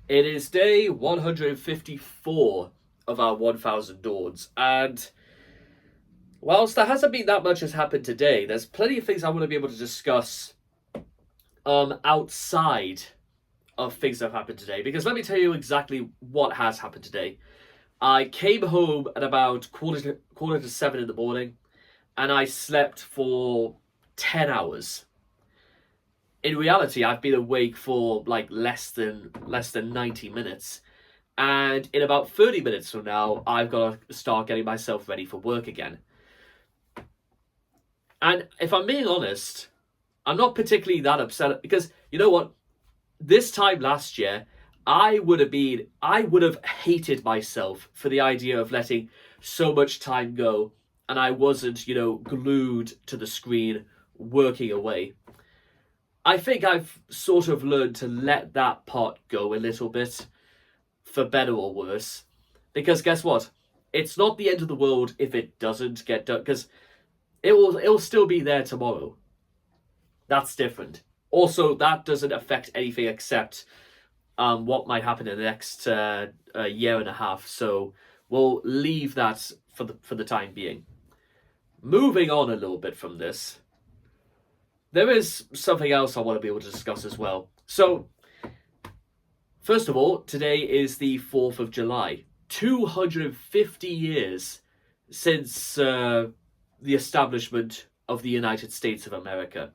It is day 154 of our 1000 Dawns, and whilst there hasn't been that much has happened today, there's plenty of things I want to be able to discuss outside of things that have happened today, because let me tell you exactly what has happened today. I came home at about quarter to 7 in the morning, and I slept for 10 hours. In reality, I've been awake for like less than 90 minutes. And in about 30 minutes from now, I've got to start getting myself ready for work again. And if I'm being honest, I'm not particularly that upset because you know what? This time last year, I would have hated myself for the idea of letting so much time go and I wasn't, glued to the screen working away. I think I've sort of learned to let that part go a little bit, for better or worse. Because guess what? It's not the end of the world if it doesn't get done, because it'll still be there tomorrow. That's different. Also, that doesn't affect anything except what might happen in the next year and a half. So we'll leave that for the time being. Moving on a little bit from this, there is something else I want to be able to discuss as well. So, first of all, today is the 4th of July. 250 years since the establishment of the United States of America,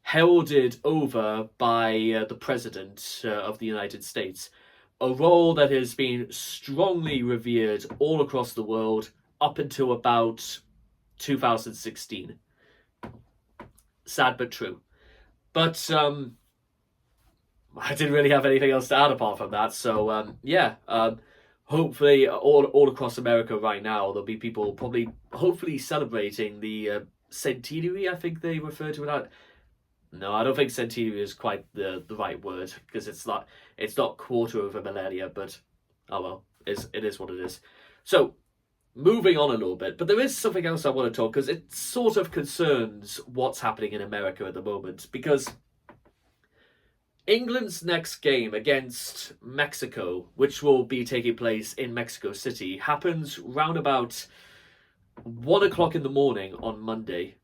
heralded over by the President of the United States, a role that has been strongly revered all across the world up until about 2016. Sad but true. But I didn't really have anything else to add apart from that. So hopefully all across America right now there'll be people probably hopefully celebrating the centenary. I think they refer to it as. No, I don't think centenary is quite the right word because it's not quarter of a millennia, but oh well, it is what it is. So moving on a little bit, but there is something else I want to talk because it sort of concerns what's happening in America at the moment, because England's next game against Mexico, which will be taking place in Mexico City, happens round about 1 o'clock in the morning on Monday.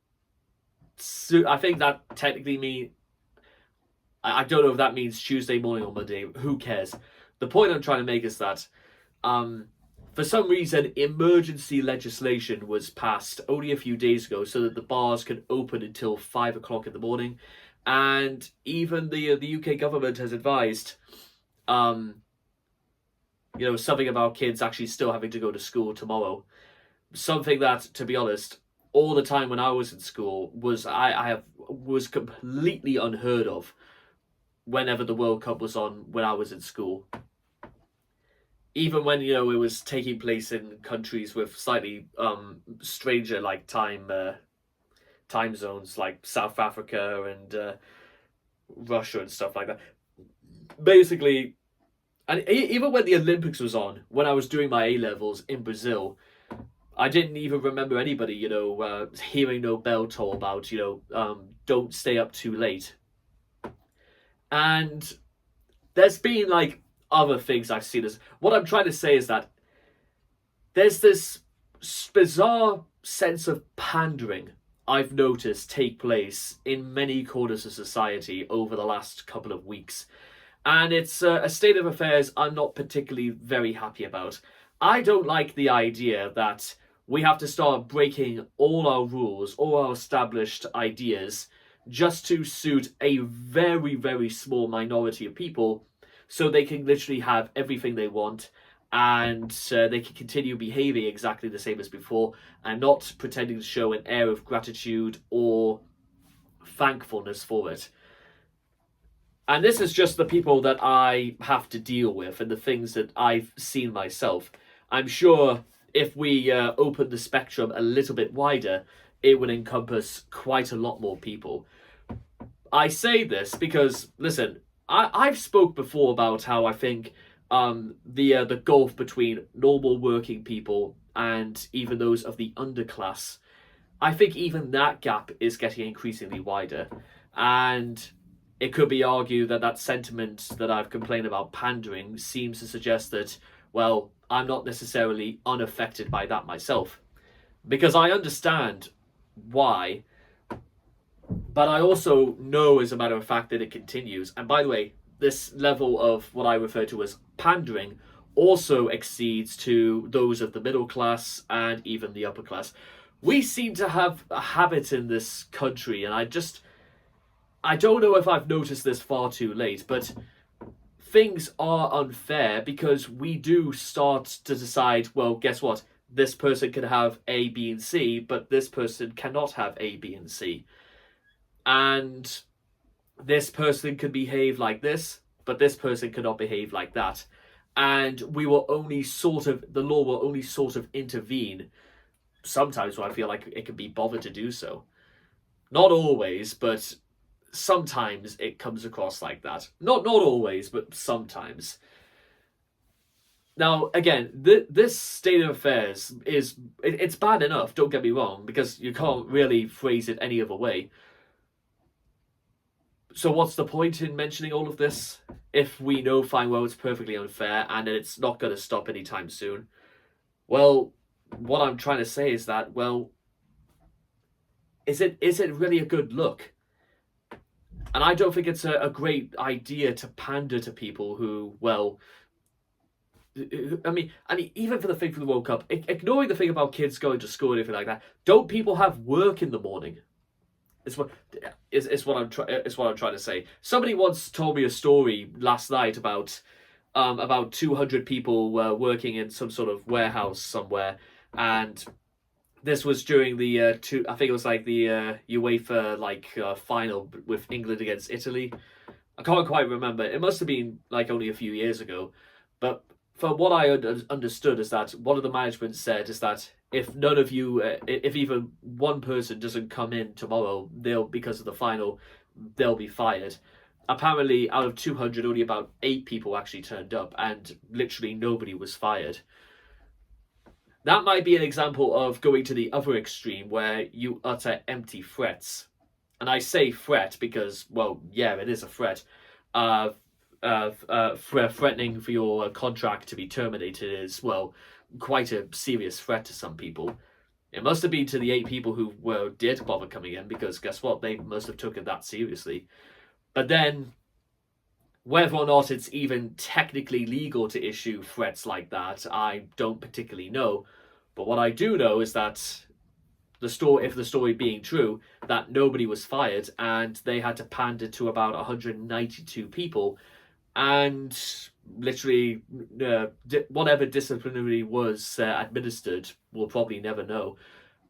So I think that technically means, I don't know if that means Tuesday morning or Monday. Who cares? The point I'm trying to make is that for some reason, emergency legislation was passed only a few days ago so that the bars can open until 5 o'clock in the morning. And even the UK government has advised, something about kids actually still having to go to school tomorrow. Something that, to be honest, all the time when I was in school was completely unheard of whenever the World Cup was on when I was in school. Even when it was taking place in countries with slightly stranger like time zones, like South Africa and Russia and stuff like that. Basically, and even when the Olympics was on, when I was doing my A levels in Brazil, I didn't even remember anybody, hearing no bell toll about, don't stay up too late. And there's been like other things I've seen as what I'm trying to say is that there's this bizarre sense of pandering I've noticed take place in many corners of society over the last couple of weeks. And it's a state of affairs I'm not particularly very happy about. I don't like the idea that we have to start breaking all our rules, all our established ideas, just to suit a very, very small minority of people so they can literally have everything they want and they can continue behaving exactly the same as before and not pretending to show an air of gratitude or thankfulness for it. And this is just the people that I have to deal with and the things that I've seen myself. I'm sure if we open the spectrum a little bit wider, it would encompass quite a lot more people. I say this because, listen, I've spoke before about how I think the gulf between normal working people and even those of the underclass, I think even that gap is getting increasingly wider. And it could be argued that that sentiment that I've complained about pandering seems to suggest that, well, I'm not necessarily unaffected by that myself. Because I understand why, but I also know as a matter of fact that it continues. And by the way, this level of what I refer to as pandering also exceeds to those of the middle class and even the upper class. We seem to have a habit in this country, and I don't know if I've noticed this far too late, but things are unfair because we do start to decide, well, guess what? This person can have A, B, and C, but this person cannot have A, B, and C. And this person can behave like this, but this person cannot behave like that. And we will only the law will only sort of intervene sometimes when I feel like it can be bothered to do so. Not always, but sometimes it comes across like that. Not always, but sometimes. Now, again, this state of affairs it's bad enough, don't get me wrong, because you can't really phrase it any other way. So what's the point in mentioning all of this if we know fine well it's perfectly unfair and it's not going to stop anytime soon? Well, what I'm trying to say is that, well, is it really a good look? And I don't think it's a great idea to pander to people who, well, I mean, even for the thing for the World Cup, ignoring the thing about kids going to school and anything like that, don't people have work in the morning? It's what I'm trying to say. Somebody once told me a story last night about 200 people working in some sort of warehouse somewhere, and this was during the I think it was like the UEFA final with England against Italy. I can't quite remember. It must have been like only a few years ago, but from what I understood is that one of the management said is that if none of you, if even one person doesn't come in tomorrow, because of the final, they'll be fired. Apparently, out of 200, only about 8 people actually turned up, and literally nobody was fired. That might be an example of going to the other extreme where you utter empty threats. And I say threat because, well, yeah, it is a threat. Threatening for your contract to be terminated is, well, quite a serious threat to some people. It must have been to the 8 people who did bother coming in, because guess what? They must have taken that seriously. But then, whether or not it's even technically legal to issue threats like that, I don't particularly know. But what I do know is that if the story being true, that nobody was fired and they had to pander to about 192 people, and literally whatever disciplinary was administered, we'll probably never know,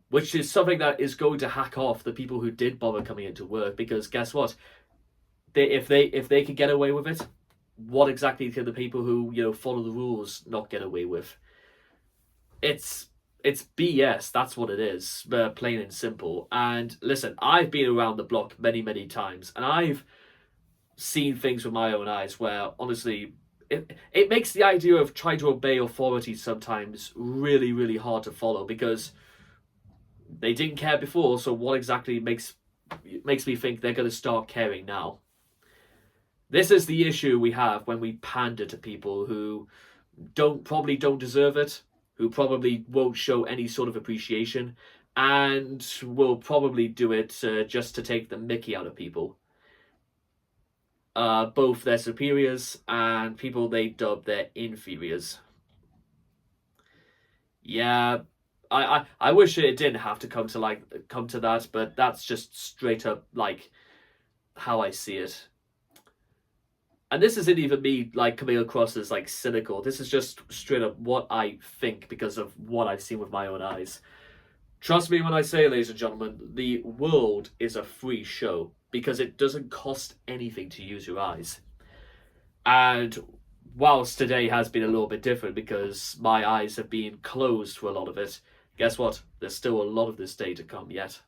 which is something that is going to hack off the people who did bother coming into work, because guess what? If they could get away with it, what exactly can the people who follow the rules not get away with? It's BS. That's what it is, plain and simple. And listen, I've been around the block many times, and I've seen things with my own eyes where honestly it makes the idea of trying to obey authority sometimes really hard to follow, because they didn't care before, so what exactly makes me think they're going to start caring now? This is the issue we have when we pander to people who probably don't deserve it, who probably won't show any sort of appreciation, and will probably do it just to take the mickey out of people. Both their superiors and people they dub their inferiors. Yeah, I wish it didn't have to come to that, but that's just straight up like how I see it. And this isn't even me like coming across as like cynical. This is just straight up what I think because of what I've seen with my own eyes. Trust me when I say, ladies and gentlemen, the world is a free show because it doesn't cost anything to use your eyes. And whilst today has been a little bit different because my eyes have been closed for a lot of it, guess what? There's still a lot of this day to come yet.